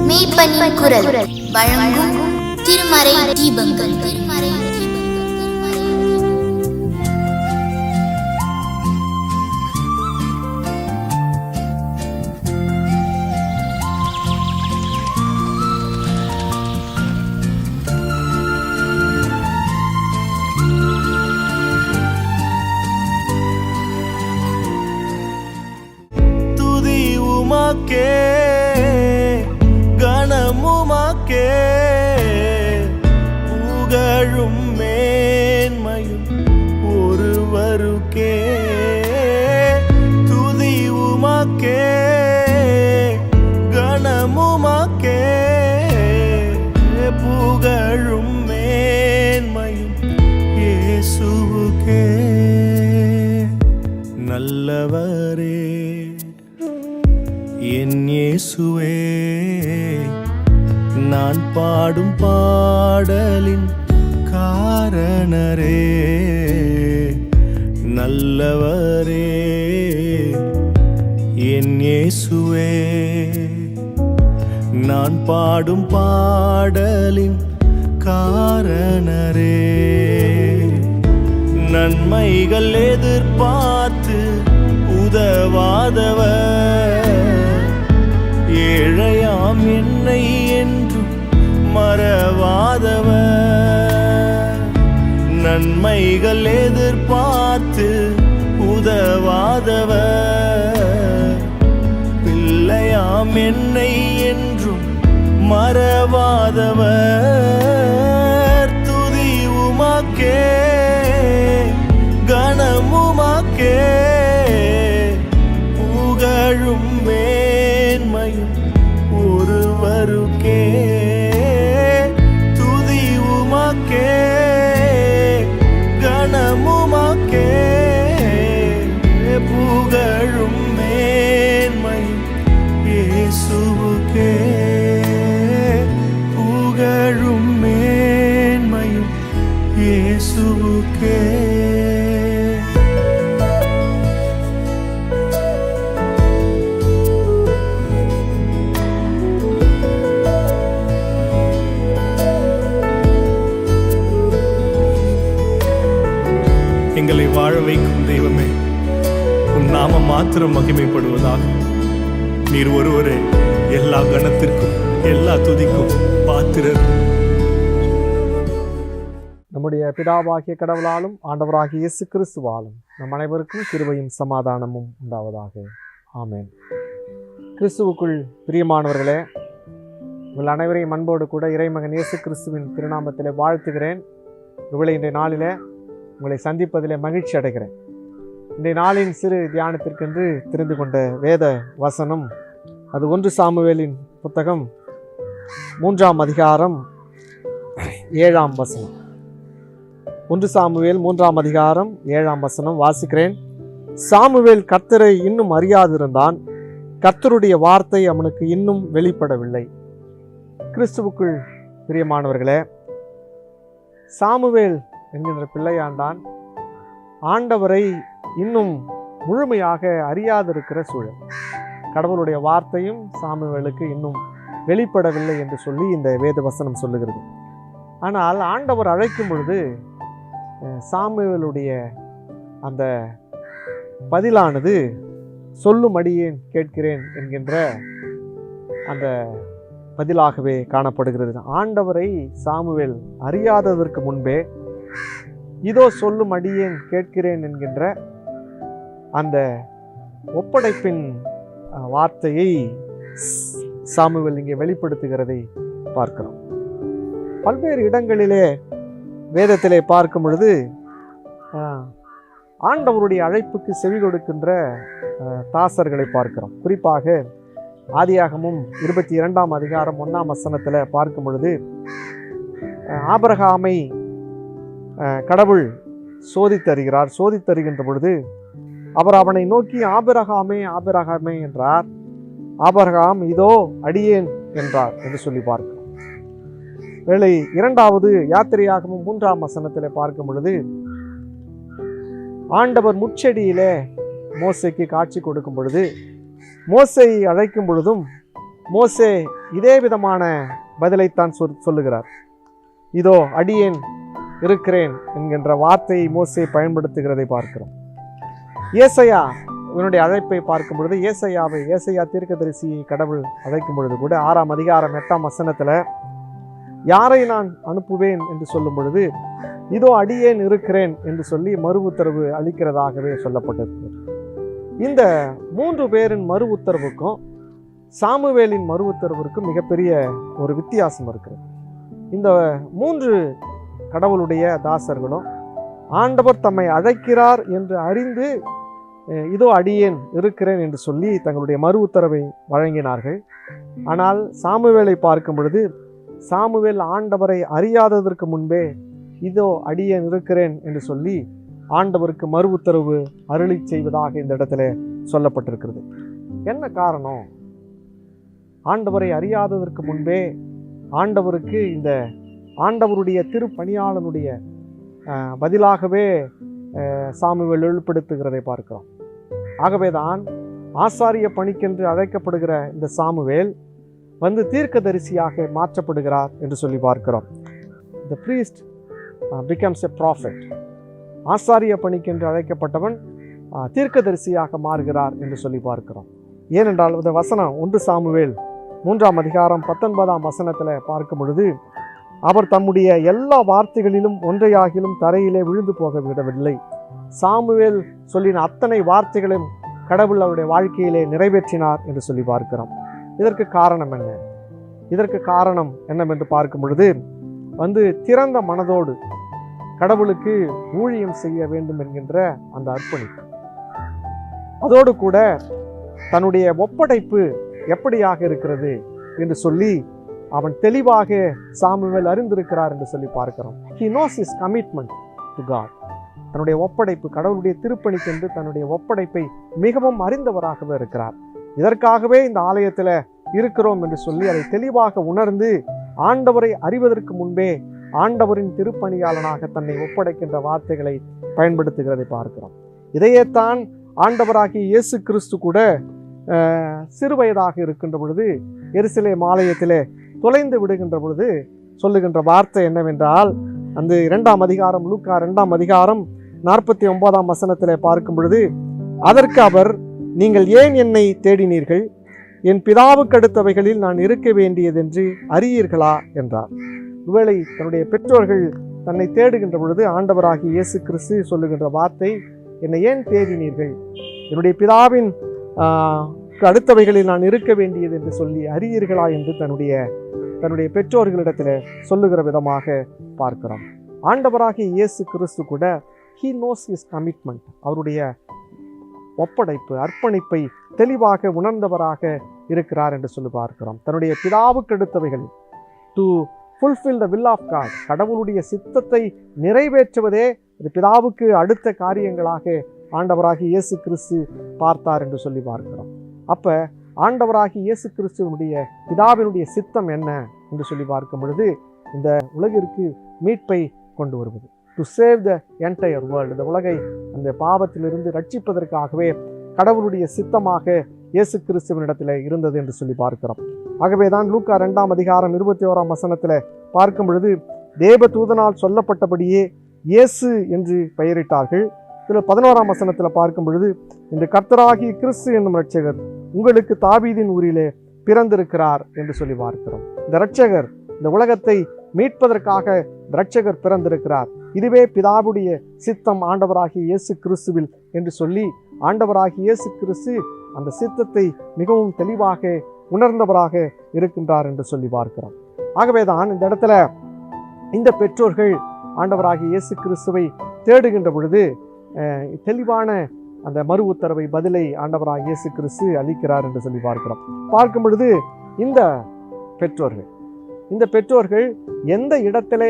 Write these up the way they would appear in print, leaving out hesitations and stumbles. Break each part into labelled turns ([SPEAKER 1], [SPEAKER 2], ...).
[SPEAKER 1] மெய்ப்பனின் குரல் வழங்கும் திருமறை தீபங்கள்.
[SPEAKER 2] துதி உமக்கே, கணமுமக்கே, புகழும் மேன்மையும் ஒருவருக்கே. துதி உமக்கே, கணமுமக்கே, புகழும் மேன்மையும் இயேசுவுக்கே. நல்லவரே என் இயேசுவே, நான் பாடும் பாடலின் காரணரே. நல்லவரே என் இயேசுவே, நான் பாடும் பாடலின் காரணரே. நன்மைகள் எதிர்பார்த்து உதவாதவர், ஏழையாம் என்னை என்றும் மறவாதவர். நன்மைகள் எதிர்பார்த்து உதவாதவர், பிள்ளையாம் என்னை என்றும் மறவாதவர். துதி உமக்கே, கணமுமக்கே, புகழும் மேன்மையும் ஒருவருக்கே. துதி உமக்கே, கணமுமக்கே, புகழும் மேன்மையும் இயேசுவுக்கே. புகழும் மேன்மையும் இயேசுவுக்கே. எங்களை வாழ வைக்கும் தெய்வமே, உன் நாமம் மாத்திரம் மகிமைப்படுவதாக. நீர் ஒருவரே எல்லா கணத்திற்கும் எல்லா துதிக்கும் பாத்திரர்.
[SPEAKER 3] நம்முடைய பிதாவாகிய கடவுளாலும் ஆண்டவராகிய இயேசு கிறிஸ்துவாலும் நம் அனைவருக்கும் கிருபையும் சமாதானமும் உண்டாவதாக. ஆமென். கிறிஸ்துவுக்குள் பிரியமானவர்களே, உங்கள் அனைவரையும் அன்போடு கூட இறைமகன் இயேசு கிறிஸ்துவின் திருநாமத்திலே வாழ்த்துகிறேன். ஒருவேளை இன்றைய நாளில் உங்களை சந்திப்பதிலே மகிழ்ச்சி அடைகிறேன். இன்றைய நாளின் சிறு தியானத்திற்கென்று தெரிந்து கொண்ட வேத வசனம், அது 1 சாமுவேலின் புத்தகம் 3ஆம் அதிகாரம் 7ஆம் வசனம். 1 சாமுவேல் 3ஆம் அதிகாரம் 7ஆம் வசனம் வாசிக்கிறேன். சாமுவேல் கர்த்தரை இன்னும் அறியாதிருந்தான், கர்த்தருடைய வார்த்தை அவனுக்கு இன்னும் வெளிப்படவில்லை. கிறிஸ்துவுக்குள் பிரியமானவர்களே, சாமுவேல் என்கின்ற பிள்ளையாண்டான் ஆண்டவரை இன்னும் முழுமையாக அறியாதிருக்கிற சூழல். கடவுளுடைய வார்த்தையும் சாமுவேலுக்கு இன்னும் வெளிப்படவில்லை என்று சொல்லி இந்த வேத வசனம் சொல்லுகிறது. ஆனால் ஆண்டவர் அழைக்கும் பொழுது சாமுவேலுடைய அந்த பதிலானது சொல்லும் அடியேன் கேட்கிறேன் என்கின்ற அந்த பதிலாகவே காணப்படுகிறது. ஆண்டவரை சாமுவேல் அறியாததற்கு முன்பே இதோ சொல்லும் அடியேன் கேட்கிறேன் என்கின்ற அந்த ஒப்படைப்பின் வார்த்தையை சாமுவேல் இங்கே வெளிப்படுத்துகிறதை பார்க்கிறோம். பல்வேறு இடங்களிலே வேதத்திலே பார்க்கும் பொழுது ஆண்டவருடைய அழைப்புக்கு செவி கொடுக்கின்ற தாசர்களை பார்க்கிறோம். குறிப்பாக ஆதியாகமும் 22ஆம் அதிகாரம் 1ஆம் வசனத்தில் பார்க்கும் பொழுது ஆபிரகாமை கடவுள் சோதித்தருகின்ற பொழுது அவர் அவனை நோக்கி ஆபிரகாமே ஆபிரகாமே என்றார். ஆபிரகாம் இதோ அடியேன் என்றார் என்று சொல்லி பார்க்கிறோம். வேளை 2வது யாத்திரையாகவும் 3ஆம் வசனத்தில் பார்க்கும் பொழுது ஆண்டவர் முட்செடியிலே மோசேக்கு காட்சி கொடுக்கும் பொழுது, மோசேயை அழைக்கும் பொழுதும் மோசே இதே விதமான பதிலைத்தான் சொல்லுகிறார். இதோ அடியேன் இருக்கிறேன் என்கின்ற வார்த்தையை மோசே பயன்படுத்துகிறதை பார்க்கிறோம். ஏசையா இவனுடைய அழைப்பை பார்க்கும் பொழுது, ஏசையா தீர்க்கதரிசியை கடவுள் அழைக்கும் பொழுது கூட 6ஆம் அதிகாரம் 8ஆம் வசனத்துல யாரை நான் அனுப்புவேன் என்று சொல்லும் பொழுது, இதோ அடியேன் இருக்கிறேன் என்று சொல்லி மறு உத்தரவு அளிக்கிறதாகவே சொல்லப்பட்டிருக்கிறது. இந்த 3 பேரின் மறு உத்தரவுக்கும் சாமுவேலின் மறு உத்தரவிற்கும் மிகப்பெரிய ஒரு வித்தியாசம் இருக்கிறது. இந்த 3 கடவுளுடைய தாசர்களும் ஆண்டவர் தம்மை அழைக்கிறார் என்று அறிந்து இதோ அடியேன் இருக்கிறேன் என்று சொல்லி தங்களுடைய மறு உத்தரவை வழங்கினார்கள். ஆனால் சாமுவேலை பார்க்கும் பொழுது, சாமுவேல் ஆண்டவரை அறியாததற்கு முன்பே இதோ அடியேன் இருக்கிறேன் என்று சொல்லி ஆண்டவருக்கு மறு உத்தரவு அருளி செய்வதாக இந்த இடத்துல சொல்லப்பட்டிருக்கிறது. என்ன காரணம்? ஆண்டவரை அறியாததற்கு முன்பே ஆண்டவருக்கு இந்த ஆண்டவருடைய திருப்பணியாளனுடைய பதிலாகவே சாமுவேல் வெளிப்படுத்துகிறதை பார்க்கிறோம். ஆகவேதான் ஆசாரிய பணிக்கென்று அழைக்கப்படுகிற இந்த சாமுவேல் வந்து தீர்க்கதரிசியாக மாற்றப்படுகிறார் என்று சொல்லி பார்க்கிறோம். The priest becomes a prophet. ஆசாரிய பணிக்கென்று அழைக்கப்பட்டவன் தீர்க்கதரிசியாக மாறுகிறார் என்று சொல்லி பார்க்கிறோம். ஏனென்றால் இந்த வசனம் 1 சாமுவேல் 3ஆம் அதிகாரம் 19ஆம் வசனத்தில் பார்க்கும் பொழுது, அவர் தம்முடைய எல்லா வார்த்தைகளிலும் ஒன்றையாகிலும் தரையிலே விழுந்து போக விடவில்லை. சாமுவேல் சொல்லின அத்தனை வார்த்தைகளும் கடவுள் அவருடைய வாழ்க்கையிலே நிறைவேற்றினார் என்று சொல்லி பார்க்கிறோம். இதற்கு காரணம் என்ன? இதற்கு காரணம் என்னவென்று பார்க்கும் பொழுது, திறந்த மனதோடு கடவுளுக்கு ஊழியம் செய்ய வேண்டும் என்கின்ற அந்த அர்ப்பணிப்பு, அதோடு கூட தன்னுடைய ஒப்படைப்பு எப்படியாக இருக்கிறது என்று சொல்லி அவன் தெளிவாக சாமுவேல் அறிந்திருக்கிறார் என்று சொல்லி பார்க்கிறோம். He knows his commitment to God. தன்னுடைய ஒப்படைப்பு, கடவுளுடைய திருப்பணிக்கென்று தன்னுடைய ஒப்படைப்பை மிகவும் அறிந்தவராகவே இருக்கிறார். இதற்காகவே இந்த ஆலயத்தில் இருக்கிறோம் என்று சொல்லி அதை தெளிவாக உணர்ந்து ஆண்டவரை அறிவதற்கு முன்பே ஆண்டவரின் திருப்பணியாளனாக தன்னை ஒப்படைக்கின்ற வார்த்தைகளை பயன்படுத்துகிறதை பார்க்கிறோம். இதையேத்தான் ஆண்டவராகிய இயேசு கிறிஸ்து கூட சிறுவயதாக இருக்கின்ற பொழுது எருசலேம் ஆலயத்திலே தொலைந்து விடுகின்ற பொழுது சொல்லுகின்ற வார்த்தை என்னவென்றால், அந்த 2ஆம் அதிகாரம் லூக்கா 2ஆம் அதிகாரம் 49ஆம் வசனத்திலே பார்க்கும் பொழுது, அதற்கு அவர், நீங்கள் ஏன் என்னை தேடினீர்கள்? என் பிதாவுக்கு அடுத்தவைகளில் நான் இருக்க வேண்டியதென்று அறியீர்களா என்றார். ஒருவேளை தன்னுடைய பெற்றோர்கள் தன்னை தேடுகின்ற பொழுது ஆண்டவராகிய இயேசு கிறிஸ்து சொல்லுகின்ற வார்த்தை, என்னை ஏன் தேடினீர்கள்? என்னுடைய பிதாவின் அடுத்தவைகளில் நான் இருக்க வேண்டியது என்று சொல்லி அறியீர்களா என்று தன்னுடைய பெற்றோர்களிடத்தில் சொல்லுகிற விதமாக பார்க்கிறோம். ஆண்டவராகிய இயேசு கிறிஸ்து கூட he knows his commitment, அவருடைய ஒப்படைப்பு அர்ப்பணிப்பை தெளிவாக உணர்ந்தவராக இருக்கிறார் என்று சொல்லி பார்க்கிறோம். தன்னுடைய பிதாவுக்கு அடுத்தவைகளில் to fulfill the will of God, கடவுளுடைய சித்தத்தை நிறைவேற்றுவதே அது பிதாவுக்கு அடுத்த காரியங்களாக ஆண்டவராகிய இயேசு கிறிஸ்து பார்த்தார் என்று சொல்லி பார்க்கிறோம். அப்ப ஆண்டவராகிய இயேசு கிறிஸ்துவனுடைய பிதாவினுடைய சித்தம் என்ன என்று சொல்லி பார்க்கும் பொழுது, இந்த உலகிற்கு மீட்பை கொண்டு வருவது, to save the entire world, இந்த உலகை அந்த பாவத்திலிருந்து ரட்சிப்பதற்காகவே கடவுளுடைய சித்தமாக இயேசு கிறிஸ்துவனிடத்தில் இருந்தது என்று சொல்லி பார்க்கிறோம். ஆகவே தான் லூக்கா 2ஆம் அதிகாரம் 21ஆம் வசனத்தில் பார்க்கும் பொழுது, தேவ தூதனால் சொல்லப்பட்டபடியே இயேசு என்று பெயரிட்டார்கள். இதில் 11ஆம் வசனத்தில் பார்க்கும் பொழுது, இந்த கர்த்தராகிய கிறிஸ்து என்னும் இரட்சகர் உங்களுக்கு தாவீதின் ஊரிலே பிறந்திருக்கிறார் என்று சொல்லி பார்க்கிறோம். இந்த இரட்சகர் இந்த உலகத்தை மீட்பதற்காக இரட்சகர் பிறந்திருக்கிறார், இதுவே பிதாவுடைய சித்தம் ஆண்டவராகிய இயேசு கிறிஸ்துவில் என்று சொல்லி ஆண்டவராகிய இயேசு கிறிஸ்து அந்த சித்தத்தை மிகவும் தெளிவாக உணர்ந்தவராக இருக்கின்றார் என்று சொல்லி பார்க்கிறோம். ஆகவேதான் இந்த இடத்துல இந்த பெற்றோர்கள் ஆண்டவராகிய இயேசு கிறிஸ்துவை தேடுகின்ற பொழுது தெளிவான அந்த மறு உத்தரவை பதிலை ஆண்டவராகிய இயேசு கிறிஸ்து அளிக்கிறார் என்று சொல்லி பார்க்கும் பொழுது இந்த பெற்றோர்கள் எந்த இடத்திலே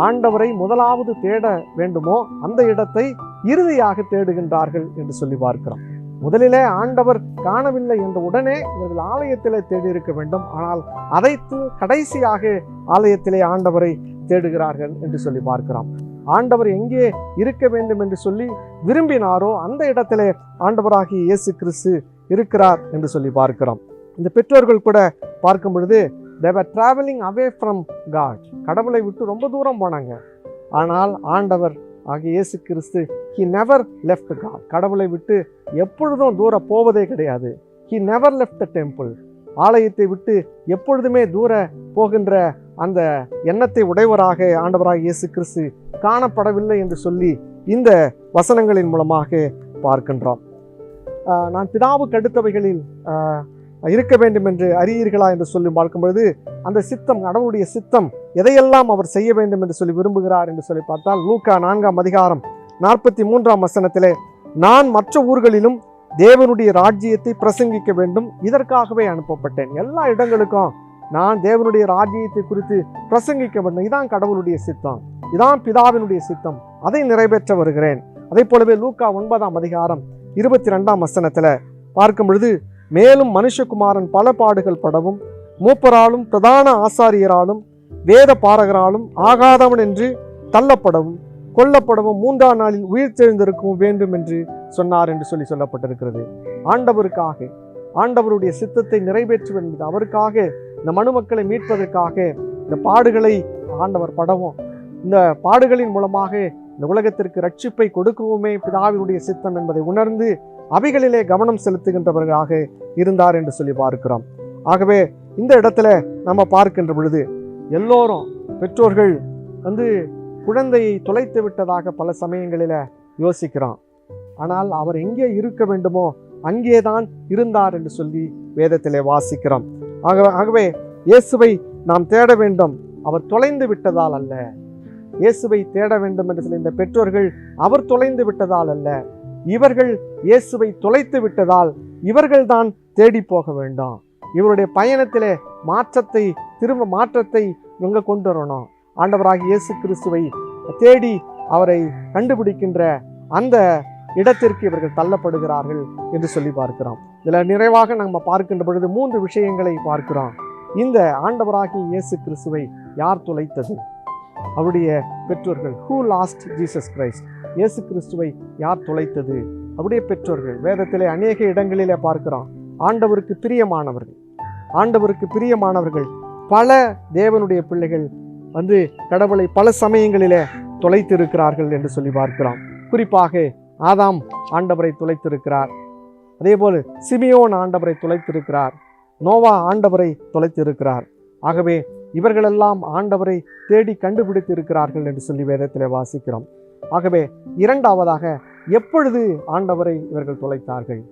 [SPEAKER 3] ஆண்டவரை முதலாவது தேட வேண்டுமோ அந்த இடத்தை இறுதியாக தேடுகின்றார்கள் என்று சொல்லி பார்க்கிறோம். முதலிலே ஆண்டவர் காணவில்லை என்ற உடனே இவர்கள் ஆலயத்திலே தேடி இருக்க வேண்டும், ஆனால் அதை கடைசியாக ஆலயத்திலே ஆண்டவரை தேடுகிறார்கள் என்று சொல்லி பார்க்கிறோம். ஆண்டவர் எங்கே இருக்க வேண்டும் என்று சொல்லி விரும்பினாரோ அந்த இடத்திலே ஆண்டவராகிய இயேசு கிறிஸ்து இருக்கிறார் என்று சொல்லி பார்க்கிறோம். இந்த பெற்றோர்கள் கூட பார்க்கும் பொழுது they were traveling away from God. கடவுளை விட்டு ரொம்ப தூரம் போனாங்க. ஆனால் ஆண்டவர் ஆகிய இயேசு கிறிஸ்து he never left God. கடவுளை விட்டு எப்பொழுதும் தூரம் போவதே கிடையாது. he never left the temple. ஆலயத்தை விட்டு எப்பொழுதுமே தூர போகின்ற அந்த எண்ணத்தை உடையவராக ஆண்டவராக இயேசு கிறிஸ்து காணப்படவில்லை என்று சொல்லி இந்த வசனங்களின் மூலமாக பார்க்கின்றோம். நான் பிதாவுக்கு அடுத்தவைகளில் இருக்க வேண்டும் என்று அறியீர்களா என்று சொல்லி பார்க்கும்பொழுது அந்த சித்தம், கடவுளுடைய சித்தம் எதையெல்லாம் அவர் செய்ய வேண்டும் என்று சொல்லி விரும்புகிறார் என்று சொல்லி பார்த்தால் லூக்கா 4ஆம் அதிகாரம் 43ஆம் வசனத்திலே, நான் மற்ற ஊர்களிலும் தேவனுடைய ராஜ்யத்தை பிரசங்கிக்க வேண்டும், இதற்காகவே அனுப்பப்பட்டேன். எல்லா இடங்களுக்கும் நான் தேவனுடைய ராஜ்யத்தை குறித்து பிரசங்கிக்க வேண்டும். இதான் கடவுளுடைய சித்தம், இதான் பிதாவினுடைய சித்தம், அதை நிறைவேற்ற வருகிறேன். அதே போலவே லூக்கா 9ஆம் அதிகாரம் 22ஆம் வசனத்தில் பார்க்கும் பொழுது, மேலும் மனுஷகுமாரன் பல பாடுகள் படவும் மூப்பராலும் பிரதான ஆசாரியராலும் வேத பாரகராலும் ஆகாதவன் என்று தள்ளப்படவும் கொல்லப்படவும் 3ஆம் நாளில் உயிர் தெழுந்திருக்கவும் வேண்டும் என்று சொன்னார் என்று சொல்லி சொல்லப்பட்டிருக்கிறது. ஆண்டவருக்காக, ஆண்டவருடைய சித்தத்தை நிறைவேற்றுவது என்பது, அவருக்காக இந்த மனுமக்களை மீட்பதற்காக இந்த பாடுகளை ஆண்டவர் படவும், இந்த பாடுகளின் மூலமாக இந்த உலகத்திற்கு ரட்சிப்பை கொடுக்கவுமே பிதாவினுடைய சித்தம் என்பதை உணர்ந்து அவைகளிலே கவனம் செலுத்துகின்றவர்களாக இருந்தார் என்று சொல்லி பார்க்கிறோம். ஆகவே இந்த இடத்துல நம்ம பார்க்கின்ற பொழுது எல்லோரும் பெற்றோர்கள் குழந்தையை தொலைத்து விட்டதாக பல சமயங்களில் யோசிக்கிறோம். ஆனால் அவர் எங்கே இருக்க வேண்டுமோ அங்கேதான் இருந்தார் என்று சொல்லி வேதத்திலே வாசிக்கிறோம். ஆகவே இயேசுவை நாம் தேட வேண்டும், அவர் தொலைந்து விட்டதால் அல்ல. இயேசுவை தேட வேண்டும் என்று சொல்லி இந்த பெற்றோர்கள் அவர் தொலைந்து விட்டதால் அல்ல, இவர்கள் இயேசுவை தொலைத்து விட்டதால் இவர்கள் தான் தேடி போக வேண்டும். இவருடைய பயணத்திலே மாற்றத்தை இவங்க கொண்டு வரணும். ஆண்டவராகிய இயேசு கிறிஸ்துவை தேடி அவரை கண்டுபிடிக்கின்ற அந்த இடத்திற்கு இவர்கள் தள்ளப்படுகிறார்கள் என்று சொல்லி பார்க்கிறோம். இதில் நிறைவாக நம்ம பார்க்கின்ற பொழுது 3 விஷயங்களை பார்க்கிறோம். இந்த ஆண்டவராகிய இயேசு கிறிஸ்துவை யார் தொலைத்தது? அவருடைய பெற்றோர்கள். Who lost Jesus Christ? இயேசு கிறிஸ்துவை யார் தொலைத்தது? அவருடைய பெற்றோர்கள். வேதத்திலே அநேக இடங்களிலே பார்க்கிறோம். ஆண்டவருக்கு பிரியமானவர்கள் பல தேவனுடைய பிள்ளைகள் கடவுளை பல சமயங்களிலே தொலைத்து இருக்கிறார்கள் என்று சொல்லி பார்க்கிறோம். குறிப்பாக ஆதாம் ஆண்டவரை தொலைத்திருக்கிறார். அதே போல சிமியோன் ஆண்டவரை தொலைத்திருக்கிறார். நோவா ஆண்டவரை தொலைத்திருக்கிறார். ஆகவே இவர்களெல்லாம் ஆண்டவரை தேடி கண்டுபிடித்து இருக்கிறார்கள் என்று சொல்லி வேதத்திலே வாசிக்கிறோம். ஆகவே இரண்டாவதாக, எப்பொழுது ஆண்டவரை இவர்கள் தொலைத்தார்கள்?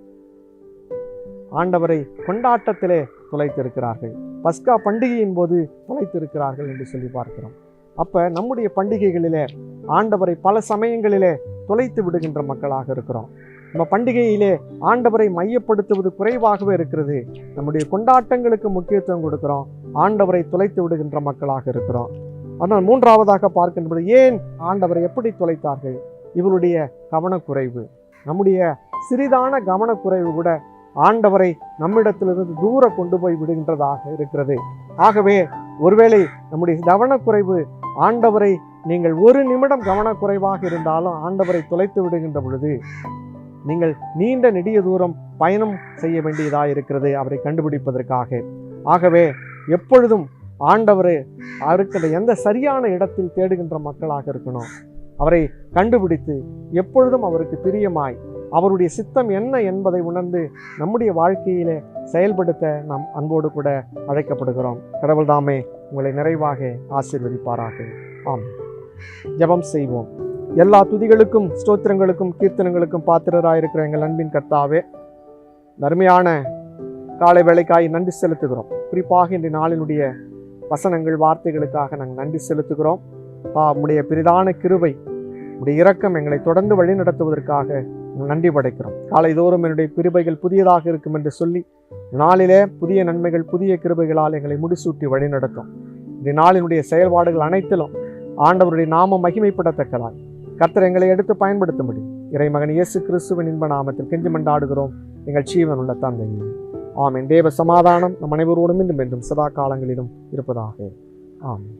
[SPEAKER 3] ஆண்டவரை கொண்டாட்டத்திலே தொலைத்திருக்கிறார்கள். பஸ்கா பண்டிகையின் போது தொலைத்திருக்கிறார்கள் என்று சொல்லி பார்க்கிறோம். அப்ப நம்முடைய பண்டிகைகளிலே ஆண்டவரை பல சமயங்களிலே தொலைத்து விடுகின்ற மக்களாக இருக்கிறோம். நம்ம பண்டிகையிலே ஆண்டவரை மையப்படுத்துவது குறைவாகவே இருக்கிறது. நம்முடைய கொண்டாட்டங்களுக்கு முக்கியத்துவம் கொடுக்கிறோம், ஆண்டவரை தொலைத்து விடுகின்ற மக்களாக இருக்கிறோம். ஆனால் மூன்றாவதாக பார்க்கின்ற ஏன் ஆண்டவரை எப்படி தொலைத்தார்கள்? இவருடைய கவனக்குறைவு. நம்முடைய சிறிதான கவனக்குறைவு கூட ஆண்டவரை நம்மிடத்திலிருந்து தூர கொண்டு போய் விடுகின்றதாக இருக்கிறது. ஆகவே ஒருவேளை நம்முடைய கவனக்குறைவு ஆண்டவரை, நீங்கள் 1 நிமிடம் கவனக்குறைவாக இருந்தாலும் ஆண்டவரை தொலைத்து விடுகின்ற பொழுது நீங்கள் நீண்ட நெடிய தூரம் பயணம் செய்ய வேண்டியதாக இருக்கிறது அவரை கண்டுபிடிப்பதற்காக. ஆகவே எப்பொழுதும் ஆண்டவரை இருக்கிற எந்த சரியான இடத்தில் தேடுகின்ற மக்களாக இருக்கணும். அவரை கண்டுபிடித்து எப்பொழுதும் அவருக்கு பிரியமாய் அவருடைய சித்தம் என்ன என்பதை உணர்ந்து நம்முடைய வாழ்க்கையிலே செயல்படுத்த நாம் அன்போடு கூட அழைக்கப்படுகிறோம். கடவுள் தாமே உங்களை நிறைவாக ஆசீர்வதிப்பாராக. ஆமென். ஜெபம் செய்வோம். எல்லா துதிகளுக்கும் ஸ்தோத்திரங்களுக்கும் கீர்த்தனங்களுக்கும் பாத்திரராயிருக்கிற எங்கள் அன்பின் கர்த்தாவே, அருமையான காலை வேளைக்காய் நன்றி செலுத்துகிறோம். குறிப்பாக இன்றைய நாளினுடைய வசனங்கள், வார்த்தைகளுக்காக நாங்கள் நன்றி செலுத்துகிறோம். உம்முடைய பெரிதான கிருபை, உம்முடைய இரக்கம் எங்களை தொடர்ந்து வழி நடத்துவதற்காக நன்றி படைக்கிறோம். காலை தோறும் என்னுடைய கிருபைகள் புதியதாக இருக்கும் என்று சொல்லி நாளிலே புதிய நன்மைகள், புதிய கிருபைகளால் எங்களை முடிசூட்டி வழி நடத்தும். இந்த நாளினுடைய செயல்பாடுகள் அனைத்திலும் ஆண்டவருடைய நாமம் மகிமைப்படத்தக்கதாய் கர்த்தர் எங்களை எடுத்து பயன்படுத்தும்படி இறைமகன் இயேசு கிறிஸ்துவின் இன்ப நாமத்தில் கெஞ்சி மன்றாடுகிறோம் எங்கள் ஜீவன் உள்ள தந்தையே. ஆமென். தேவ சமாதானம் நம் அனைவரோடும் இன்றும் என்றும் சதா காலங்களிலும் இருப்பதாக. ஆமென்.